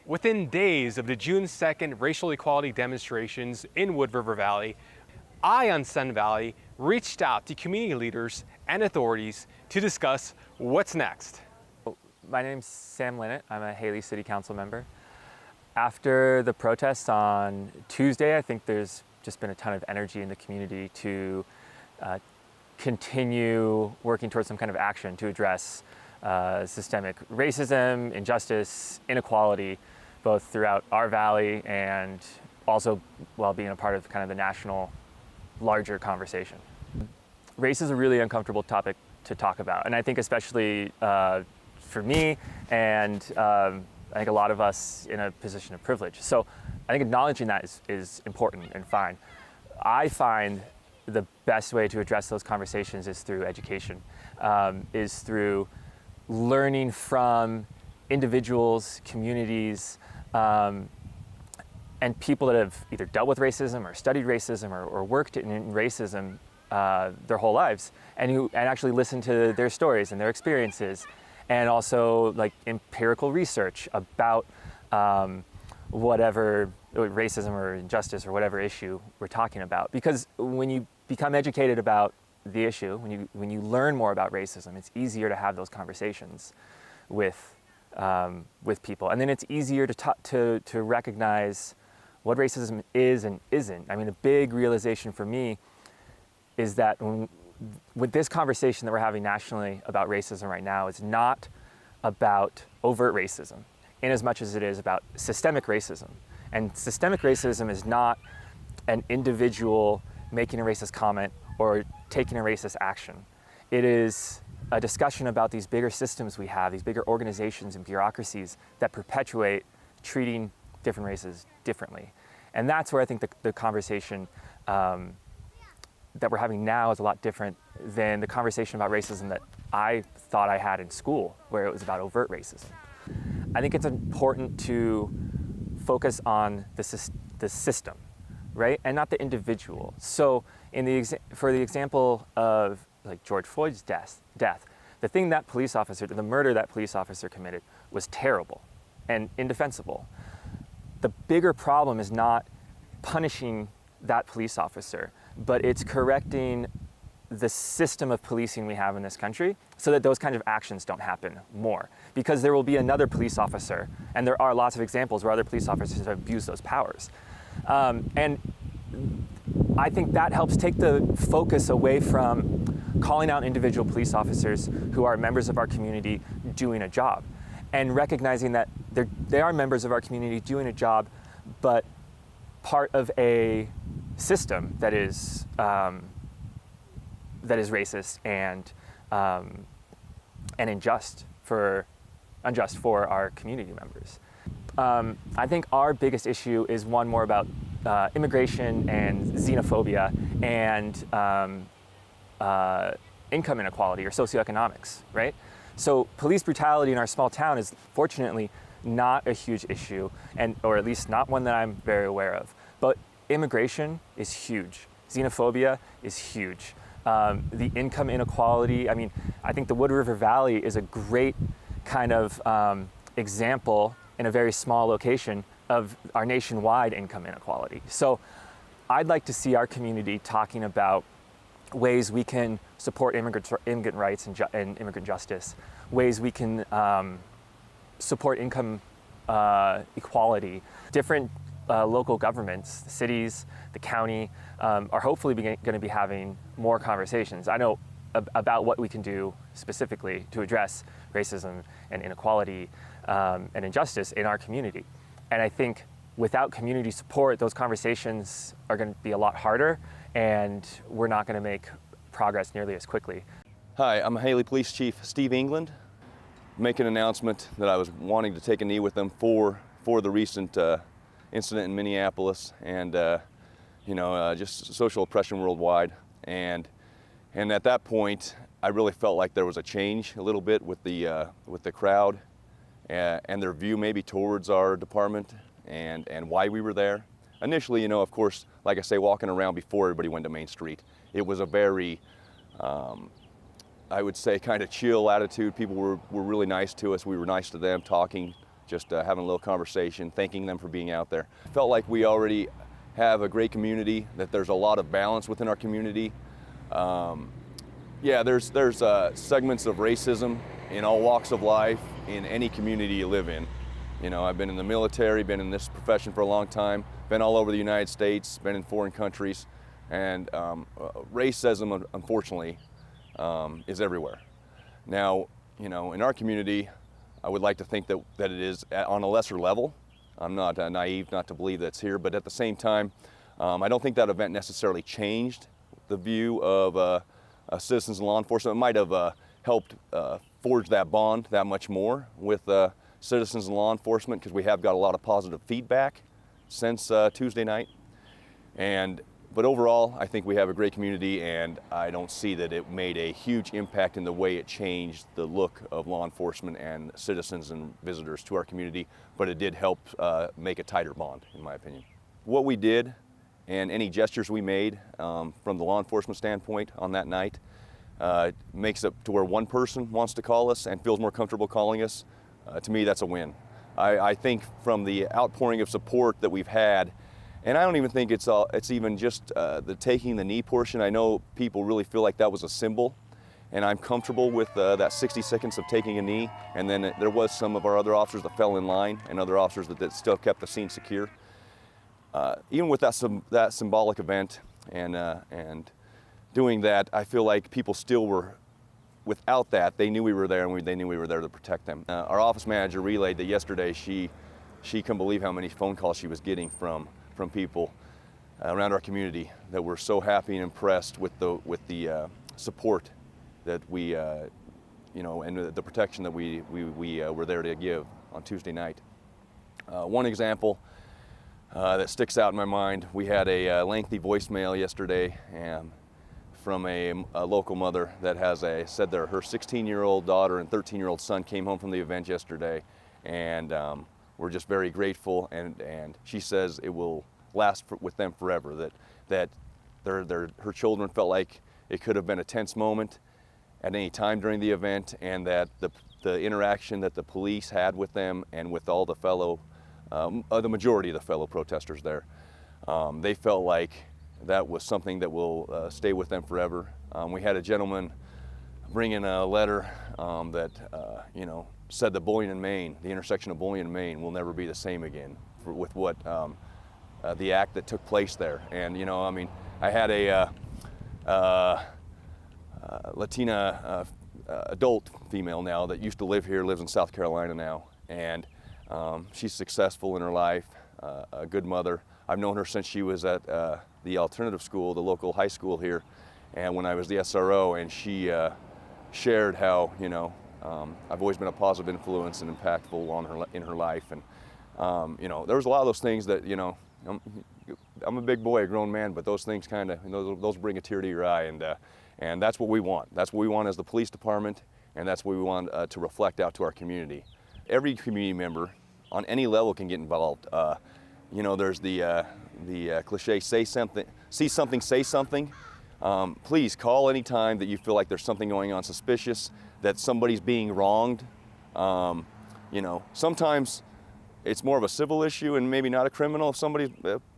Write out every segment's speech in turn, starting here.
Within days of the June 2nd racial equality demonstrations in Wood River Valley, I on Sun Valley reached out to community leaders and authorities to discuss what's next. My name's Samlennon. I'm a Hailey City Council member. After the protests on Tuesday, I think there's just been a ton of energy in the community to continue working towards some kind of action to address systemic racism, injustice, inequality, both throughout our valley and also while being a part of kind of the national, larger conversation. Race is a really uncomfortable topic to talk about, and I think especially for me and I think a lot of us in a position of privilege. So I think acknowledging that is important and fine. I find the best way to address those conversations is through education, is through learning from individuals, communities, and people that have either dealt with racism or studied racism or worked in racism their whole lives, and actually listen to their stories and their experiences, and also like empirical research about whatever racism or injustice or whatever issue we're talking about. Because when you become educated about the issue, when you learn more about racism, it's easier to have those conversations with people, and then it's easier to recognize what racism is and isn't. I mean, a big realization for me is that with this conversation that we're having nationally about racism right now, it's not about overt racism in as much as it is about systemic racism. And systemic racism is not an individual making a racist comment or taking a racist action. It is a discussion about these bigger systems we have, these bigger organizations and bureaucracies that perpetuate treating different races differently. And that's where I think the conversation that we're having now is a lot different than the conversation about racism that I thought I had in school, where it was about overt racism. I think it's important to focus on the system, right, and not the individual. So for the example of like George Floyd's death, the murder that police officer committed was terrible and indefensible. The bigger problem is not punishing that police officer, but it's correcting the system of policing we have in this country so that those kind of actions don't happen more. Because there will be another police officer, and there are lots of examples where other police officers have abused those powers. And I think that helps take the focus away from calling out individual police officers who are members of our community doing a job, and recognizing that they are members of our community doing a job, but part of a system that is racist and unjust for our community members. I think our biggest issue is one more about immigration and xenophobia and income inequality or socioeconomics, right? So police brutality in our small town is fortunately not a huge issue, or at least not one that I'm very aware of. But immigration is huge. Xenophobia is huge. The income inequality, I mean, I think the Wood River Valley is a great kind of example in a very small location of our nationwide income inequality. So I'd like to see our community talking about ways we can support immigrant rights and immigrant justice, ways we can support income equality. Different local governments, the cities, the county, are hopefully going to be having more conversations. I know about what we can do specifically to address racism and inequality and injustice in our community. And I think without community support, those conversations are going to be a lot harder, and we're not going to make progress nearly as quickly. Hi, I'm Hailey Police Chief Steve England. Make an announcement that I was wanting to take a knee with them for the recent incident in Minneapolis and just social oppression worldwide. And at that point, I really felt like there was a change a little bit with the crowd and their view maybe towards our department and why we were there. Initially, of course, like I say, walking around before everybody went to Main Street, it was a very, I would say, kind of chill attitude. People were really nice to us. We were nice to them, talking, just having a little conversation, thanking them for being out there. Felt like we already have a great community, that there's a lot of balance within our community. Yeah, there's segments of racism in all walks of life, in any community you live in. You know, I've been in the military, been in this profession for a long time, been all over the United States, been in foreign countries, and racism, unfortunately, is everywhere. Now, you know, in our community, I would like to think that it is on a lesser level. I'm not naive not to believe that's here, but at the same time, I don't think that event necessarily changed the view of citizens and law enforcement. It might have helped forge that bond that much more with citizens and law enforcement, because we have got a lot of positive feedback since Tuesday night. But overall, I think we have a great community, and I don't see that it made a huge impact in the way it changed the look of law enforcement and citizens and visitors to our community, but it did help make a tighter bond, in my opinion. What we did and any gestures we made from the law enforcement standpoint on that night makes it to where one person wants to call us and feels more comfortable calling us. To me, that's a win. I think from the outpouring of support that we've had, and I don't even think it's even just the taking the knee portion. I know people really feel like that was a symbol, and I'm comfortable with that 60 seconds of taking a knee. And then there was some of our other officers that fell in line, and other officers that still kept the scene secure. Even with that symbolic event and doing that, I feel like people still were, without that, they knew we were there, and they knew we were there to protect them. Our office manager relayed that yesterday she couldn't believe how many phone calls she was getting from people around our community that were so happy and impressed with the support that we, and the protection that we were there to give on Tuesday night. One example that sticks out in my mind, we had a lengthy voicemail yesterday from a local mother that said that her 16-year-old daughter and 13-year-old son came home from the event yesterday, and we're just very grateful, and she says it will last with them forever, that her children felt like it could have been a tense moment at any time during the event, and that the interaction that the police had with them and with all the the majority of the fellow protesters there, they felt like that was something that will stay with them forever. We had a gentleman bring in a letter that said that Bullion and Main, the intersection of Bullion and Main, will never be the same again with what the act that took place there. And I had a Latina adult female now that used to live here, lives in South Carolina now, and she's successful in her life, a good mother. I've known her since she was at the alternative school, the local high school here, and when I was the SRO, and she shared how I've always been a positive influence and impactful in her life, and there was a lot of those things that I'm a big boy, a grown man, but those things kind of those bring a tear to your eye, and that's what we want. That's what we want as the police department, and that's what we want to reflect out to our community. Every community member on any level can get involved. There's the cliche, see something, say something. Please call anytime that you feel like there's something going on suspicious, that somebody's being wronged. Sometimes it's more of a civil issue and maybe not a criminal. If somebody's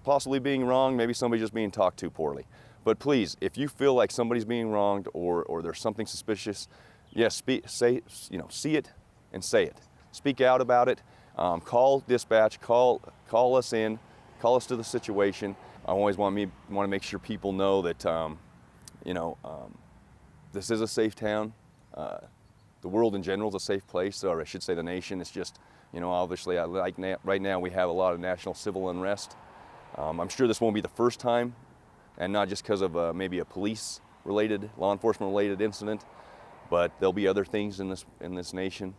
possibly being wronged, maybe somebody's just being talked to poorly. But please, if you feel like somebody's being wronged or there's something suspicious, yes, see it and say it. Speak out about it. Call dispatch. Call us in. Call us to the situation. I always want to make sure people know that this is a safe town. The world in general is a safe place, or I should say the nation. It's just, obviously, right now we have a lot of national civil unrest. I'm sure this won't be the first time, and not just because of maybe a police-related, law enforcement-related incident, but there'll be other things in this nation.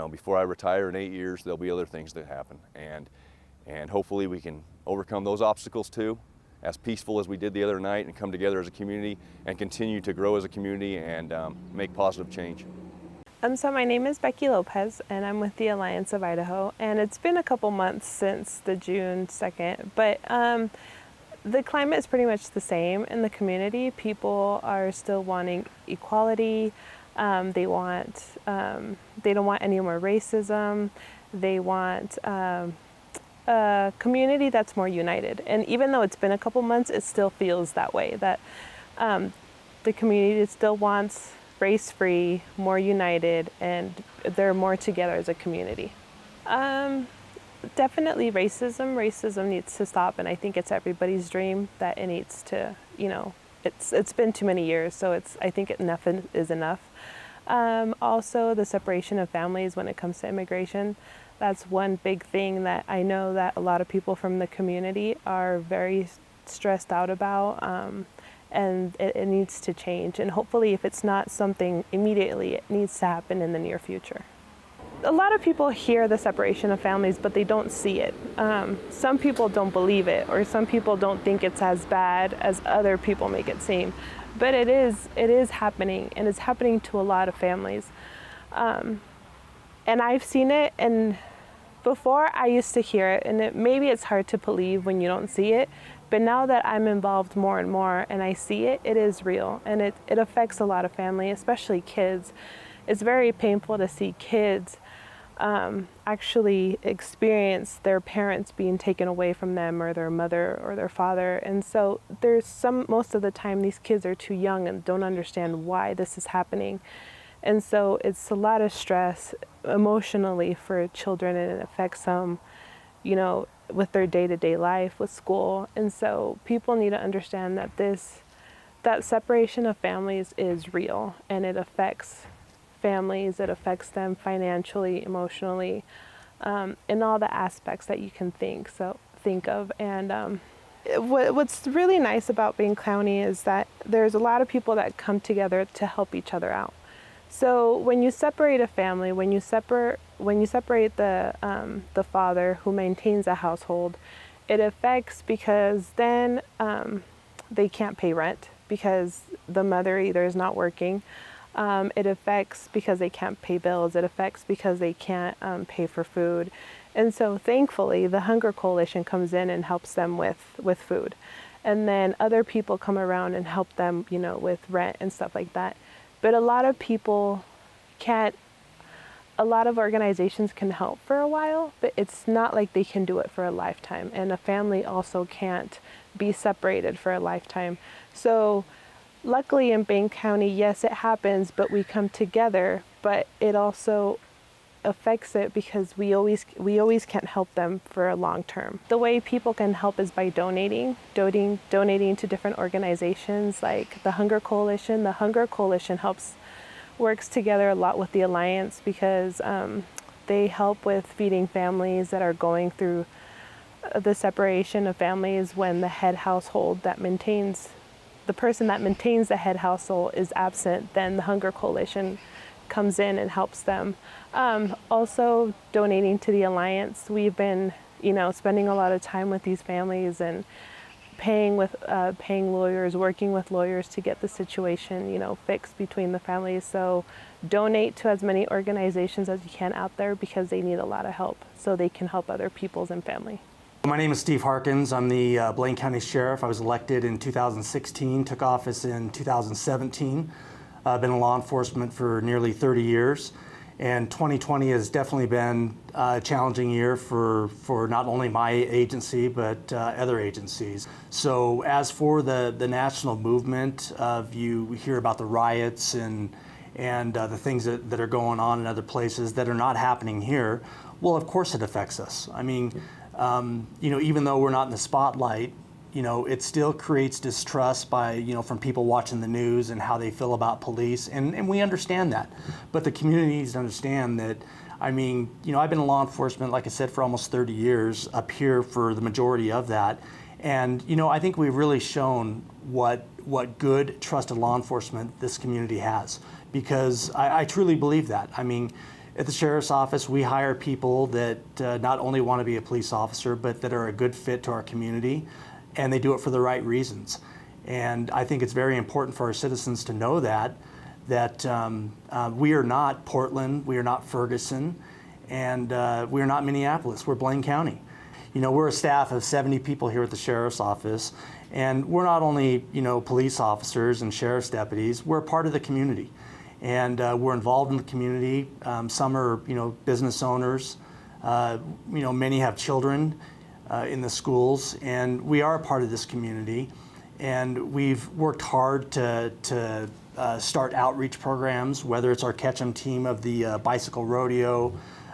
Before I retire in 8 years, there'll be other things that happen, and hopefully we can overcome those obstacles too, as peaceful as we did the other night, and come together as a community and continue to grow as a community and make positive change. So my name is Becky Lopez, and I'm with the Alliance of Idaho, and it's been a couple months since the June 2nd, but the climate is pretty much the same in the community. People are still wanting equality. They don't want any more racism. They want a community that's more united. And even though it's been a couple months, it still feels that way, that the community still wants race-free, more united, and they're more together as a community. Definitely racism. Racism needs to stop, and I think it's everybody's dream that it needs to, it's been too many years, so I think enough is enough. Also, the separation of families when it comes to immigration. That's one big thing that I know that a lot of people from the community are very stressed out about, and it needs to change. And hopefully, if it's not something immediately, it needs to happen in the near future. A lot of people hear the separation of families, but they don't see it. Some people don't believe it, or some people don't think it's as bad as other people make it seem. But it is happening, and it's happening to a lot of families. And I've seen it, and before I used to hear it, and maybe it's hard to believe when you don't see it, but now that I'm involved more and more and I see it, it is real, and it affects a lot of families, especially kids. It's very painful to see kids actually experience their parents being taken away from them, or their mother or their father. And so most of the time these kids are too young and don't understand why this is happening. And so it's a lot of stress emotionally for children, and it affects them, with their day-to-day life, with school. And so people need to understand that that separation of families is real, and it affects families, it affects them financially, emotionally, in all the aspects that you can think of. And what's really nice about Bain County is that there's a lot of people that come together to help each other out. So when you separate a family, when you separate the father who maintains a household, it affects, because then they can't pay rent because the mother either is not working. It affects because they can't pay bills. It affects because they can't pay for food. And so thankfully, the Hunger Coalition comes in and helps them with food. And then other people come around and help them, with rent and stuff like that. But a lot of people a lot of organizations can help for a while, but it's not like they can do it for a lifetime. And a family also can't be separated for a lifetime. So luckily in Bain County, yes, it happens, but we come together, but it also affects it because we always can't help them for a long term. The way people can help is by donating to different organizations like the Hunger Coalition. The Hunger Coalition works together a lot with the Alliance, because they help with feeding families that are going through the separation of families when the head household the person that maintains the head household is absent. Then the Hunger Coalition comes in and helps them. Also donating to the Alliance. We've been, spending a lot of time with these families and paying lawyers, working with lawyers to get the situation, fixed between the families. So donate to as many organizations as you can out there, because they need a lot of help so they can help other peoples and family. My name is Steve Harkins. I'm the Blaine County Sheriff. I was elected in 2016, took office in 2017. I've been in law enforcement for nearly 30 years. And 2020 has definitely been a challenging year for not only my agency, but other agencies. So as for the national movement, you hear about the riots and the things that are going on in other places that are not happening here. Well, of course it affects us. I mean, even though we're not in the spotlight, it still creates distrust from people watching the news and how they feel about police. And we understand that. But the community needs to understand that, I've been in law enforcement, like I said, for almost 30 years, up here for the majority of that. And, I think we've really shown what good, trusted law enforcement this community has. Because I truly believe that. At the Sheriff's Office, we hire people that not only want to be a police officer, but that are a good fit to our community. And they do it for the right reasons. And I think it's very important for our citizens to know that we are not Portland, we are not Ferguson, and we are not Minneapolis, we're Blaine County. We're a staff of 70 people here at the Sheriff's Office, and we're not only, police officers and sheriff's deputies, we're a part of the community. and we're involved in the community. Some are, business owners. Many have children in the schools, and we are a part of this community. And we've worked hard to start outreach programs, whether it's our Ketchum team of the bicycle rodeo,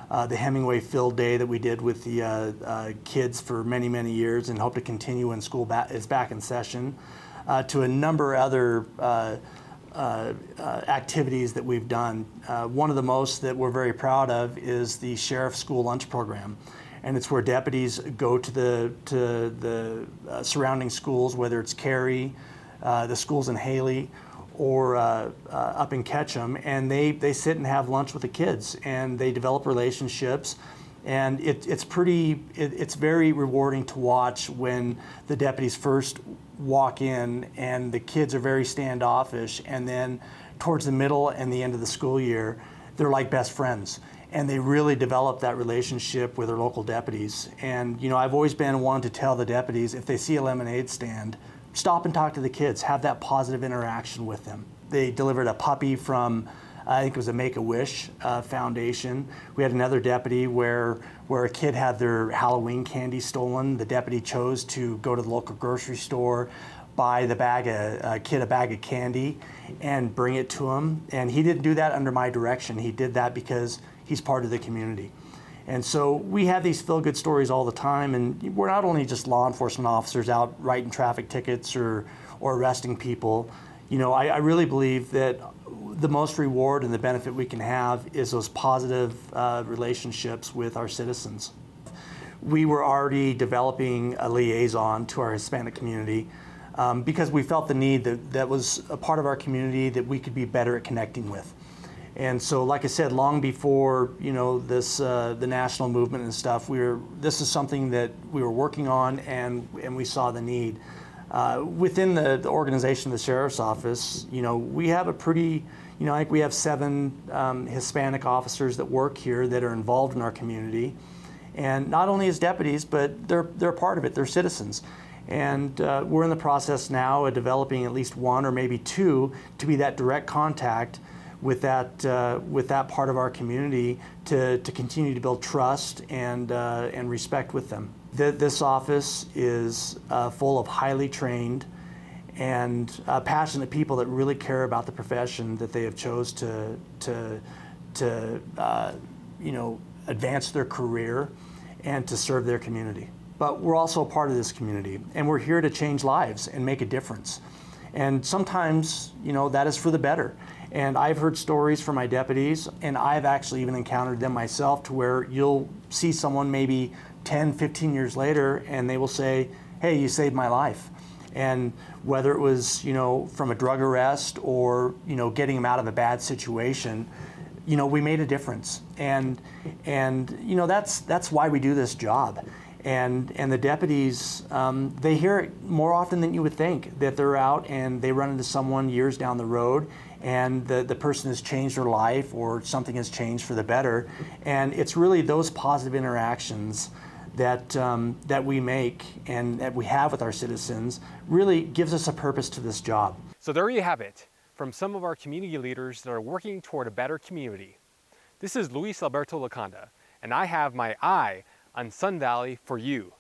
the Hemingway Field Day that we did with the kids for many, many years and hope to continue when school is back in session, to a number of other activities that we've done. One of the most that we're very proud of is the Sheriff's School Lunch Program. And it's where deputies go to the surrounding schools, whether it's Cary, the schools in Hailey, or up in Ketchum, and they sit and have lunch with the kids, and they develop relationships. And it's very rewarding to watch when the deputies first walk in and the kids are very standoffish, and then towards the middle and the end of the school year, they're like best friends. And they really develop that relationship with their local deputies. And I've always been one to tell the deputies, if they see a lemonade stand, stop and talk to the kids, have that positive interaction with them. They delivered a puppy from, I think it was a Make-A-Wish Foundation. We had another deputy where a kid had their Halloween candy stolen. The deputy chose to go to the local grocery store, buy a kid a bag of candy, and bring it to him. And he didn't do that under my direction. He did that because he's part of the community. And so we have these feel-good stories all the time, and we're not only just law enforcement officers out writing traffic tickets or arresting people. I really believe that the most reward and the benefit we can have is those positive relationships with our citizens. We were already developing a liaison to our Hispanic community because we felt the need that was a part of our community that we could be better at connecting with. And so, like I said, long before this the national movement and stuff, this is something that we were working on, and we saw the need. Within the organization of the Sheriff's Office, we have a pretty, I think we have 7 Hispanic officers that work here that are involved in our community, and not only as deputies, but they're part of it. They're citizens. And we're in the process now of developing at least 1 or maybe 2 to be that direct contact with that part of our community to continue to build trust and respect with them. This office is full of highly trained and passionate people that really care about the profession that they have chose to advance their career and to serve their community. But we're also a part of this community, and we're here to change lives and make a difference. And sometimes, that is for the better. And I've heard stories from my deputies, and I've actually even encountered them myself, to where you'll see someone maybe 10, 15 years later, and they will say, hey, you saved my life. And whether it was, from a drug arrest or, getting them out of a bad situation, we made a difference. And that's why we do this job. And the deputies, they hear it more often than you would think, that they're out and they run into someone years down the road, and the person has changed their life or something has changed for the better. And it's really those positive interactions that we make and that we have with our citizens really gives us a purpose to this job. So there you have it, from some of our community leaders that are working toward a better community. This is Luis Alberto Lecanda, and I have my eye on Sun Valley for you.